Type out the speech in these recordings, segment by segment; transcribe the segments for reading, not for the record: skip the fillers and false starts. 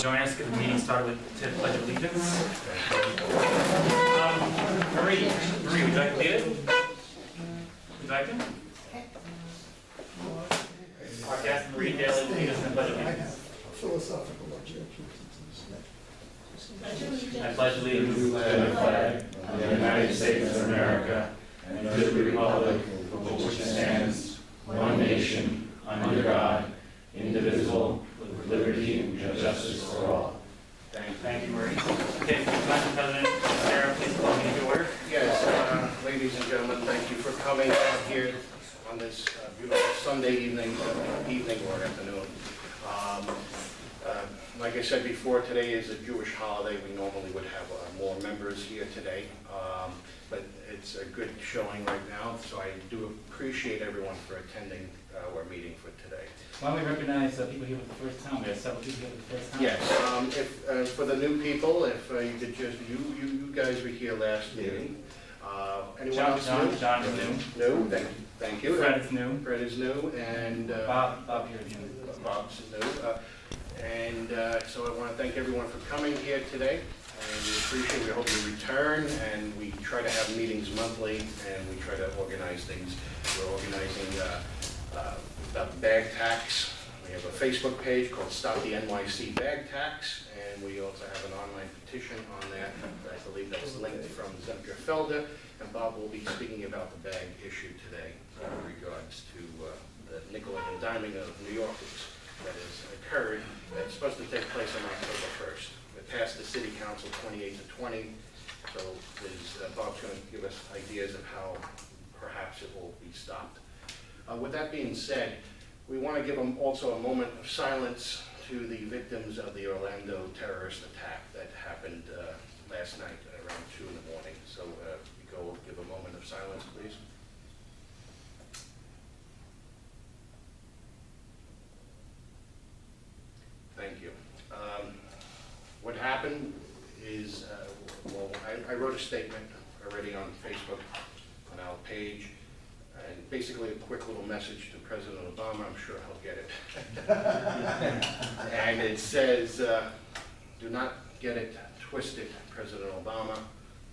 Join us, get the meeting started with the Pledge of Allegiance. Marie, would you like to lead it? Would you like to? Our guest, Marie Daly, will lead us in the Pledge of Allegiance. Philosophical objections. I pledge allegiance to the flag of the United States of America and to the republic for which it stands, one nation, under God, indivisible, with liberty and justice for all. Thank you, Marie. Okay, Madam President, Sarah, please call me to order. Yes, ladies and gentlemen, thank you for coming out here on this beautiful Sunday evening or afternoon. Like I said before, today is a Jewish holiday. We normally would have more members here today, but it's a good showing right now, so I do appreciate everyone for attending our meeting for today. Why don't we recognize people here for the first time? We have several people here for the first time. Yes, for the new people, if you could just, you guys were here last meeting. Anyone else new? John is new. New, thank you. Fred is new. Fred is new, and Bob here again. Bob's new. So I want to thank everyone for coming here today, and we appreciate it. We hope you return, and we try to have meetings monthly, and we try to organize things. We're organizing about bag tax. We have a Facebook page called Stop the NYC Bag Tax, and we also have an online petition on that. I believe that's linked from Senator Felder, and Bob will be speaking about the bag issue today in regards to the nickel and diming of New Yorkers that has occurred. It's supposed to take place on October 1st. It passed the City Council 28-20, so Bob's going to give us ideas of how perhaps it will be stopped. With that being said, we want to give them also a moment of silence to the victims of the Orlando terrorist attack that happened last night around 2 in the morning. So we go give a moment of silence, please. Thank you. What happened is, well, I wrote a statement already on Facebook on our page, and basically a quick little message to President Obama. I'm sure he'll get it. And it says, do not get it twisted, President Obama.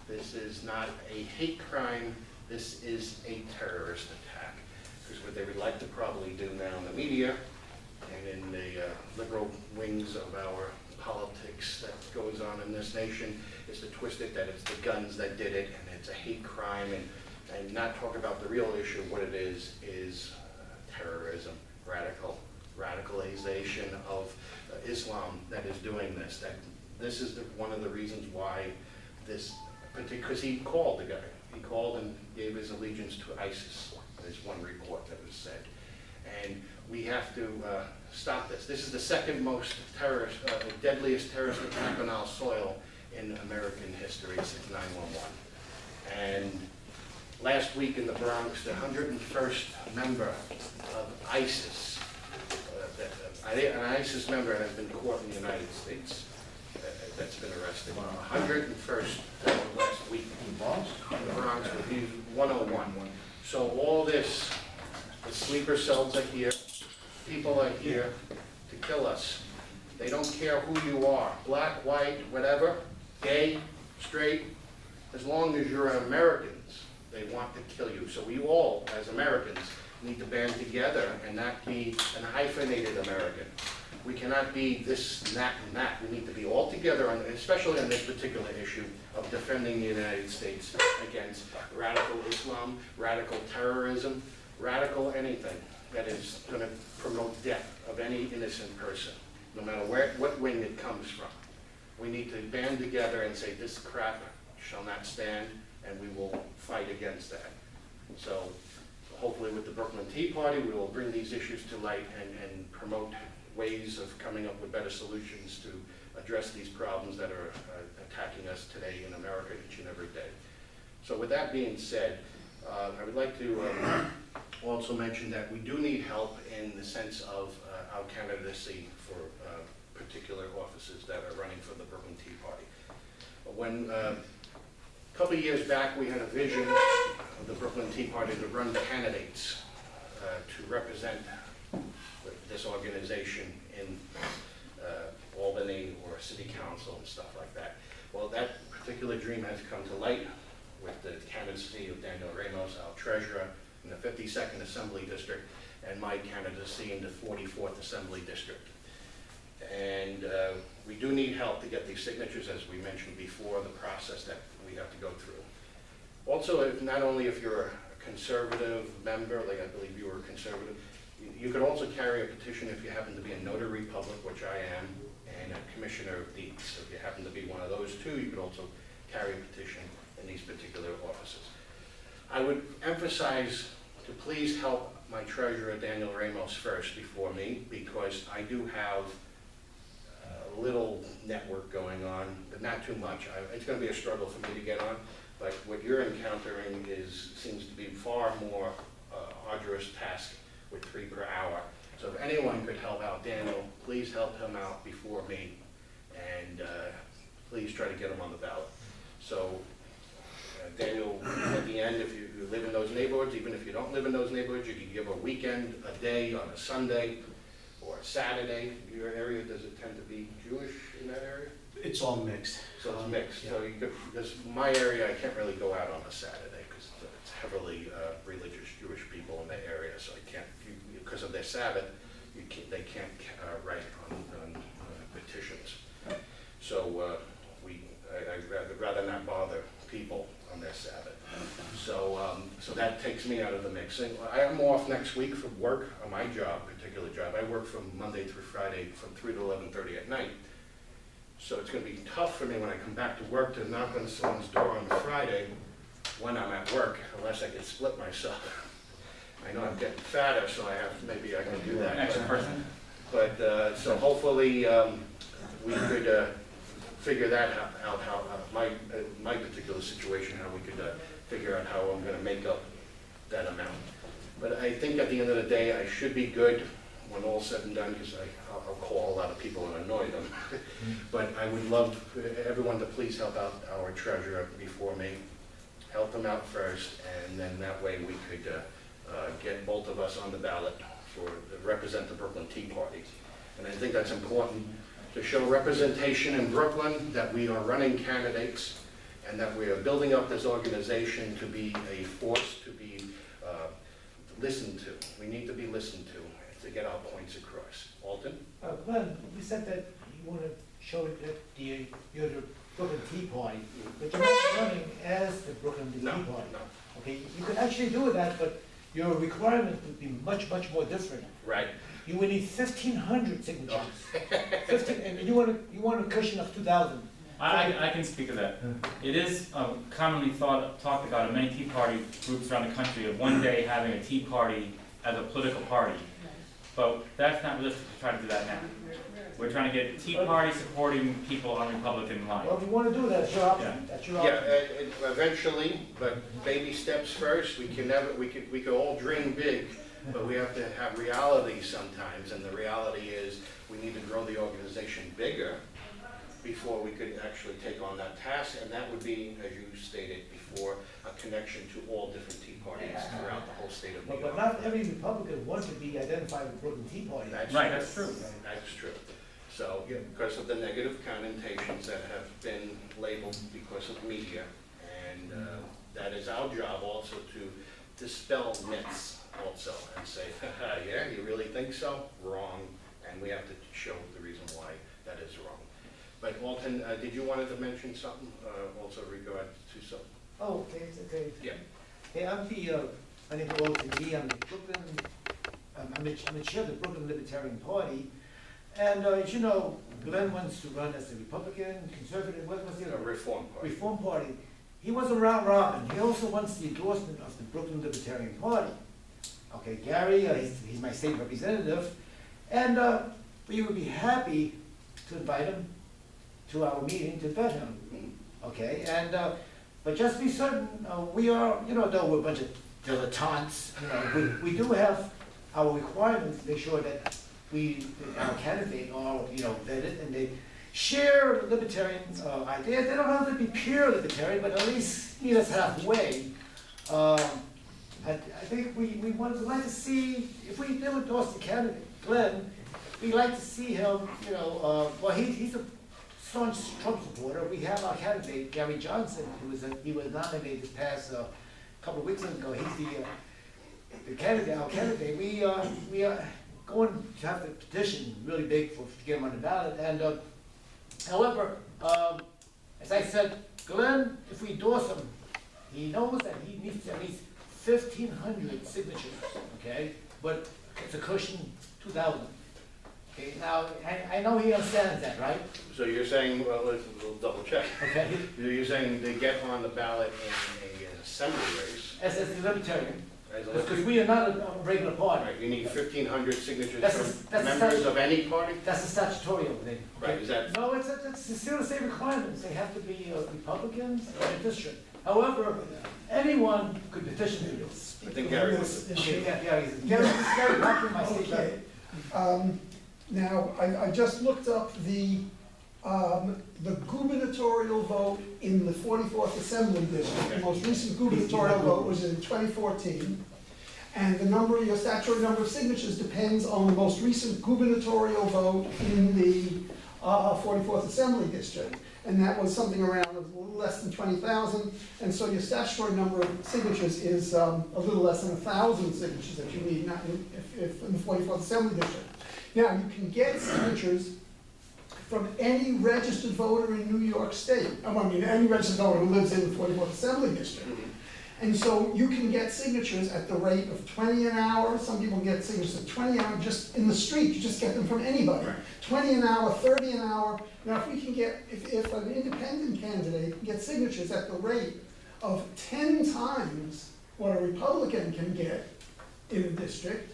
This is not a hate crime. This is a terrorist attack. Because what they would like to probably do now in the media and in the liberal wings of our politics that goes on in this nation is to twist it that it's the guns that did it and it's a hate crime, and not talk about the real issue. What it is terrorism, radicalization of Islam that is doing this. That this is one of the reasons why this, because he called the guy. He called and gave his allegiance to ISIS. There's one report that was said. And we have to stop this. This is the second most deadliest terrorist attack on our soil in American history since 9/11. And last week in the Bronx, the 101st member of ISIS, an ISIS member has been caught in the United States that's been arrested. 101st last week in the Bronx, he's 101. So all this, the sleeper cells are here, people are here to kill us. They don't care who you are, black, white, whatever, gay, straight, as long as you're Americans, they want to kill you. So we all, as Americans, need to band together and not be an hyphenated American. We cannot be this, that, and that. We need to be all together, especially on this particular issue of defending the United States against radical Islam, radical terrorism, radical anything that is going to promote death of any innocent person, no matter what wing it comes from. We need to band together and say this crap shall not stand, and we will fight against that. So hopefully with the Brooklyn Tea Party, we will bring these issues to light and promote ways of coming up with better solutions to address these problems that are attacking us today in America each and every day. So with that being said, I would like to also mention that we do need help in the sense of our candidacy for particular offices that are running for the Brooklyn Tea Party. When a couple of years back, we had a vision of the Brooklyn Tea Party to run candidates to represent this organization in Albany Albany or city council and stuff like that. Well, that particular dream has come to light with the candidacy of Daniel Ramos, our treasurer, in the 52nd Assembly District, and my candidacy in the 44th Assembly District. And we do need help to get these signatures, as we mentioned before, the process that we have to go through. Also, not only if you're a conservative member, like I believe you were a conservative, you could also carry a petition if you happen to be a notary public, which I am, and a commissioner of deeds. So if you happen to be one of those two, you could also carry a petition in these particular offices. I would emphasize to please help my treasurer, Daniel Ramos, first before me, because I do have a little network going on, but not too much. It's going to be a struggle for me to get on, but what you're encountering seems to be far more arduous task with 3 per hour. So if anyone could help out Daniel, please help him out before me, and please try to get him on the ballot. So Daniel, at the end, if you live in those neighborhoods, even if you don't live in those neighborhoods, you can give a weekend, a day on a Sunday or a Saturday. Your area, does it tend to be Jewish in that area? It's all mixed. So it's mixed. Yeah. So you could, because my area, I can't really go out on a Saturday because it's heavily religious Jewish people in the area. So I can't, because of their Sabbath, they can't write on petitions. So I'd rather not bother people on their Sabbath. So that takes me out of the mix. And I am off next week from work on my job, particular job. I work from Monday through Friday from 3 to 11:30 at night. So it's going to be tough for me when I come back to work to knock on someone's door on Friday when I'm at work, unless I can split myself. I know I'm getting fatter, so maybe I can do that. Extra person. But so hopefully we could figure that out, how my particular situation, how we could figure out how I'm going to make up that amount. But I think at the end of the day, I should be good when all's said and done, because I'll call a lot of people and annoy them. But I would love everyone to please help out our treasurer before me. Help them out first, and then that way we could get both of us on the ballot to represent the Brooklyn Tea Party. And I think that's important to show representation in Brooklyn, that we are running candidates, and that we are building up this organization to be a force to be listened to. We need to be listened to get our points across. Alton? Glenn, you said that you want to show it that you're the Brooklyn Tea Party, but you're not running as the Brooklyn Tea Party. No. Okay, you could actually do that, but your requirement would be much, much more different. Right. You would need 1,500 signatures. 15, and you want a cushion of 2,000. I can speak to that. It is commonly talked about in many Tea Party groups around the country of one day having a Tea Party as a political party. But that's not realistic to try to do that now. We're trying to get Tea Party supporting people on Republican lines. Well, if you want to do that, that's your option. Yeah. That's your Yeah, option. eventually, but baby steps first. We could all dream big, but we have to have reality sometimes, and the reality is we need to grow the organization bigger before we could actually take on that task, and that would be, as you stated before, a connection to all different Tea Parties throughout the whole state of New York. But not every Republican wants to be identified with Brooklyn Tea Party. That's true. That's true. So, yeah, because of the negative connotations that have been labeled because of media, and that is our job also to dispel myths also and say, yeah, you really think so? Wrong. And we have to show the reason why that is wrong. But Alton, did you wanted to mention something also regard to something? Oh, okay, okay. Yeah. Hey, my name is Alton Lee. I'm the Brooklyn, I'm the chair of the Brooklyn Libertarian Party. And as you know, Glenn wants to run as a Republican, conservative, what's the other? Reform Party. Reform Party. He was a round robin. He also wants the endorsement of the Brooklyn Libertarian Party. Okay, Gary, he's my state representative. And we would be happy to invite him to our meeting to vet him. Okay, and but just be certain, we are, though we're a bunch of dilettantes, we do have our requirements to make sure that our candidate are, vetted, and they share libertarian ideas. They don't have to be pure libertarian, but at least meet us halfway. I think we would like to see, if we endorse the candidate, Glenn, we like to see him, you know, well, he's a staunch Trump supporter. We have our candidate, Gary Johnson, he was nominated this past, couple of weeks ago. He's the candidate, our candidate. We are going to have to petition really big to get him on the ballot. And, however, as I said, Glenn, if we endorse him, he knows that he needs at least 1,500 signatures, okay? But it's a cushion, 2,000. Okay, now, I know he understands that, right? So you're saying, well, we'll double check. Okay. You're saying they get on the ballot in an assembly race. As the libertarian, As a because we are not a regular party. Right, you need 1,500 signatures That's from a members of any party? That's a statutory thing. okay? Right, is that, No, it's still the same requirements. They have to be Republicans in a district. However, anyone could petition to this. I think Gary This was. issue. Yeah, it's very popular in my state. Okay. Now, I just looked up the gubernatorial vote in the 44th Assembly District. The most recent gubernatorial vote was in 2014. And the number, your statutory number of signatures depends on the most recent gubernatorial vote in the 44th Assembly District. And that was something around a little less than 20,000. And so your statutory number of signatures is a little less than 1,000 signatures that you need if in the 44th Assembly District. Now, you can get signatures from any registered voter in New York State. I mean, any registered voter who lives in the 44th Assembly District. And so you can get signatures at the rate of 20 an hour. Some people get signatures at 20 an hour just in the street. You just get them from anybody. 20 an hour, 30 an hour. Now, if we can get, if an independent candidate can get signatures at the rate of 10 times what a Republican can get in a district,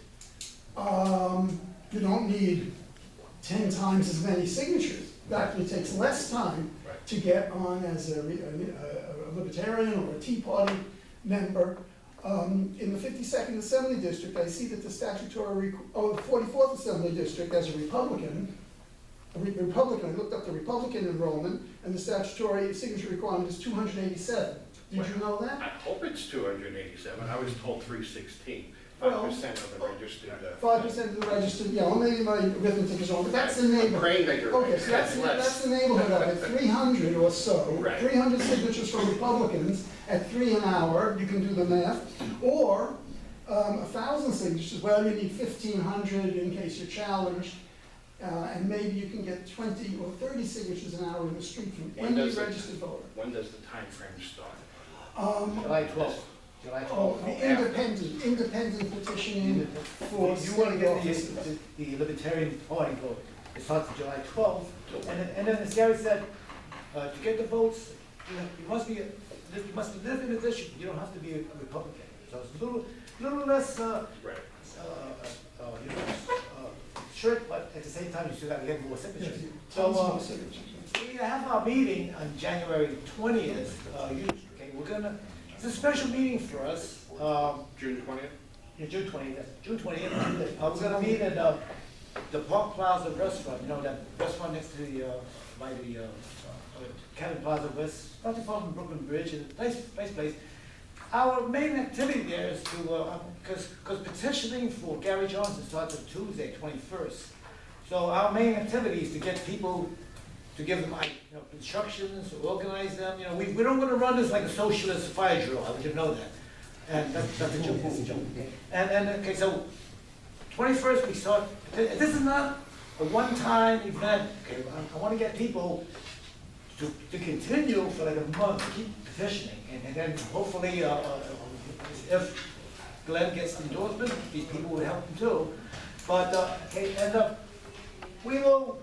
you don't need 10 times as many signatures. It actually takes less time to get on as a Libertarian or a Tea Party member. In the 52nd Assembly District, I see that the statutory, the 44th Assembly District as a Republican, I looked up the Republican enrollment, and the statutory signature requirement is 287. Did you know that? I hope it's 287, I was told 316. Well, 5% of the registered. 5% of the registered, yeah, well, maybe my arithmetic is wrong, but that's the neighborhood. Praying that you're right. Okay, so that's the neighborhood of it, 300 or so, Right. 300 signatures from Republicans at 3 an hour, you can do the math, or 1,000 signatures, well, you need 1,500 in case you're challenged, and maybe you can get 20 or 30 signatures an hour in the street from any registered voter. When does the time frame start? July 12th. July 12th. Oh, the independent petitioning for You want to get offices. the Libertarian Party vote. It starts on July 12th. And then as Gary said, to get the votes, you must live in a district. You don't have to be a Republican. So it's a little less, Right. strict, but at the same time, you still got to get more signatures. Tons So, more signatures. we have our meeting on January 20th. Okay, it's a special meeting for us. June 20th? Yeah, June 20th. June 20th. We're gonna meet at the Park Plaza restaurant. You know that restaurant next to the by the Cabot Plaza West, not too far from Brooklyn Bridge. It's a nice place. Our main activity there is to because petitioning for Gary Johnson starts on Tuesday, 21st. So our main activity is to get people to give them instructions, to organize them. You know, we don't want to run this like a socialist fire drill. I want you to know that. And that's a joke. That's a joke. And okay, so 21st we start. This is not a one-time event. Okay, I want to get people to continue for like a month, to keep petitioning, and then hopefully, if Glenn gets the endorsement, these people would help him too. But okay, and we will.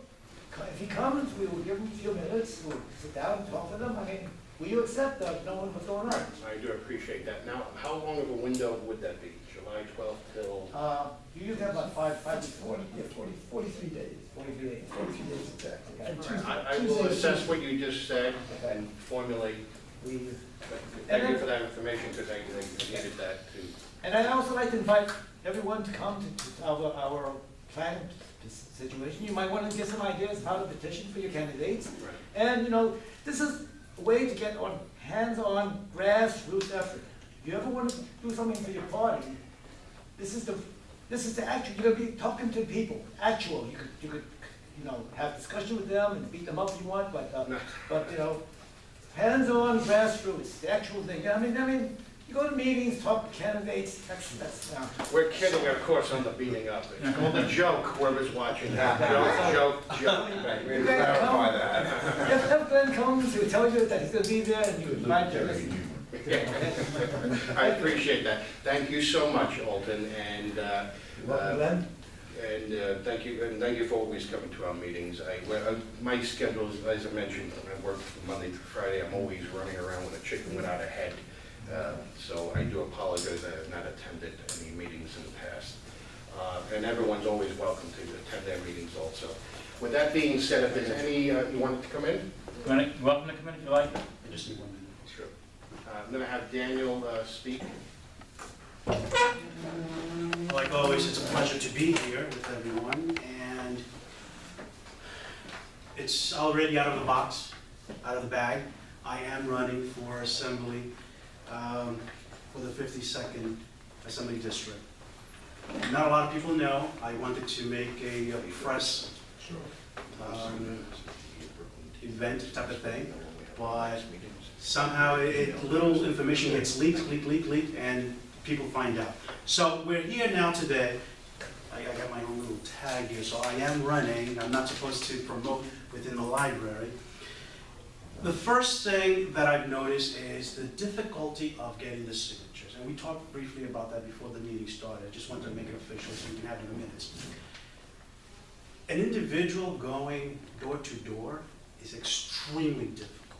If he comes, we will give him a few minutes. We'll sit down and talk to them. I mean, will you accept knowing what's going on? I do appreciate that. Now, how long of a window would that be? July 12th till? You usually have about 5 to 40. Yeah, 43 days. 43 days. 43 days exactly. Okay. And Tuesday- I will Tuesday- assess what you just said Okay. and formulate. We, Thank you for that information, because I needed that too. and I'd also like to invite everyone to come to our plan situation. You might want to get some ideas of how to petition for your candidates. Right. And, you know, this is a way to get on hands-on grassroots effort. If you ever want to do something for your party, this is This is the actual, you're gonna be talking to people, actual, you could, you know, have discussion with them and beat them up if you want, but, you know, hands-on grassroots, the actual thing. I mean, you go to meetings, talk to candidates, that's, We're kidding, of course, on the beating up. It's called a joke, whoever's watching. Joke. You guys come, if Glenn comes, he'll tell you that he's gonna be there, and you invite him. I appreciate that. Thank you so much, Alton, and, Welcome, Glenn. and thank you for always coming to our meetings. My schedule is, as I mentioned, I work Monday through Friday. I'm always running around with a chicken without a head. So I do apologize that I have not attended any meetings in the past. And everyone's always welcome to attend their meetings also. With that being said, if there's any, you wanted to come in? Welcome to come in if you like. I just need 1 minute. Sure. I'm going to have Daniel speak. Like always, it's a pleasure to be here with everyone, and it's already out of the box, out of the bag. I am running for Assembly for the 52nd Assembly District. Not a lot of people know, I wanted to make a press event type of thing, but somehow little information gets leaked, and people find out. So we're here now today. I got my own little tag here, so I am running. I'm not supposed to promote within the library. The first thing that I've noticed is the difficulty of getting the signatures. And we talked briefly about that before the meeting started. I just wanted to make it official so we can have it in the minutes. An individual going door to door is extremely difficult.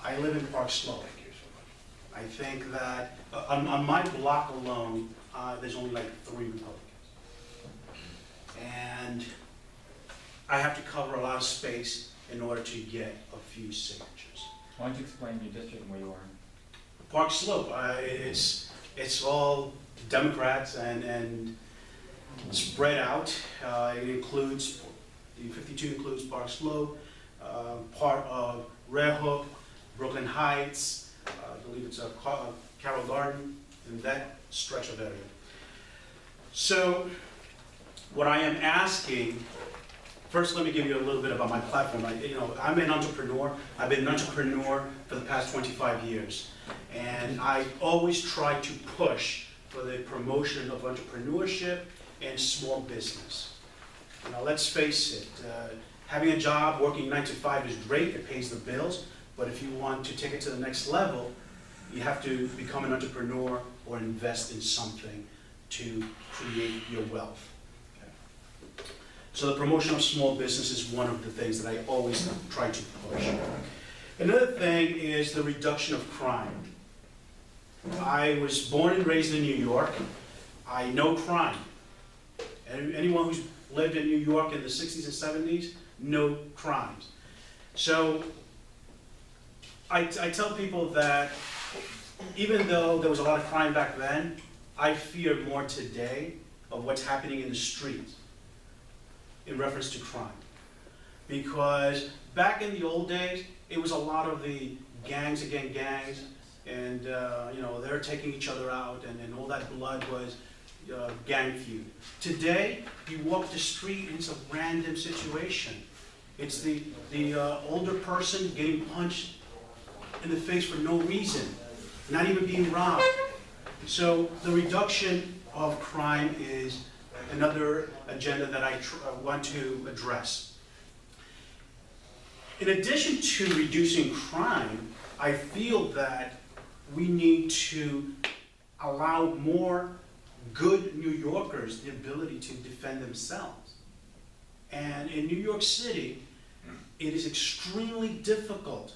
I live in Park Slope. I think that on my block alone, there's only like 3 Republicans. And I have to cover a lot of space in order to get a few signatures. Why don't you explain your district and where you are? Park Slope, it's all Democrats and spread out. It includes, the 52 includes Park Slope, part of Red Hook, Brooklyn Heights, I believe it's Carroll Garden, and that stretch of area. So what I am asking, first let me give you a little bit about my platform. I'm an entrepreneur. I've been an entrepreneur for the past 25 years. And I always try to push for the promotion of entrepreneurship and small business. Let's face it, having a job, working 9 to 5 is great, it pays the bills, but if you want to take it to the next level, you have to become an entrepreneur or invest in something to create your wealth. Okay. So the promotion of small business is one of the things that I always try to push. Another thing is the reduction of crime. I was born and raised in New York. I know crime. Anyone who's lived in New York in the 60s and 70s know crimes. So I tell people that even though there was a lot of crime back then, I fear more today of what's happening in the streets in reference to crime. Because back in the old days, it was a lot of the gangs against gangs, and they're taking each other out, and all that blood was gang feud. Today, you walk the street and it's a random situation. It's the older person getting punched in the face for no reason, not even being robbed. So the reduction of crime is another agenda that I want to address. In addition to reducing crime, I feel that we need to allow more good New Yorkers the ability to defend themselves. And in New York City, it is extremely difficult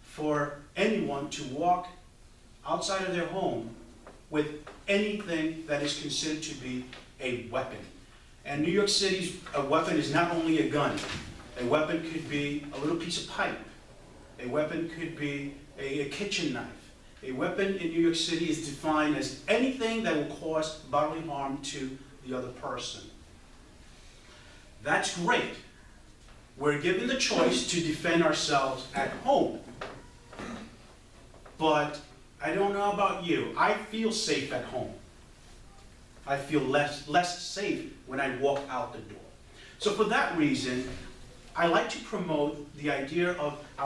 for anyone to walk outside of their home with anything that is considered to be a weapon. And New York City's a weapon is not only a gun. A weapon could be a little piece of pipe. A weapon could be a kitchen knife. A weapon in New York City is defined as anything that will cause bodily harm to the other person. That's great. We're given the choice to defend ourselves at home. But I don't know about you. I feel safe at home. I feel less safe when I walk out the door. So for that reason, I like to promote the idea of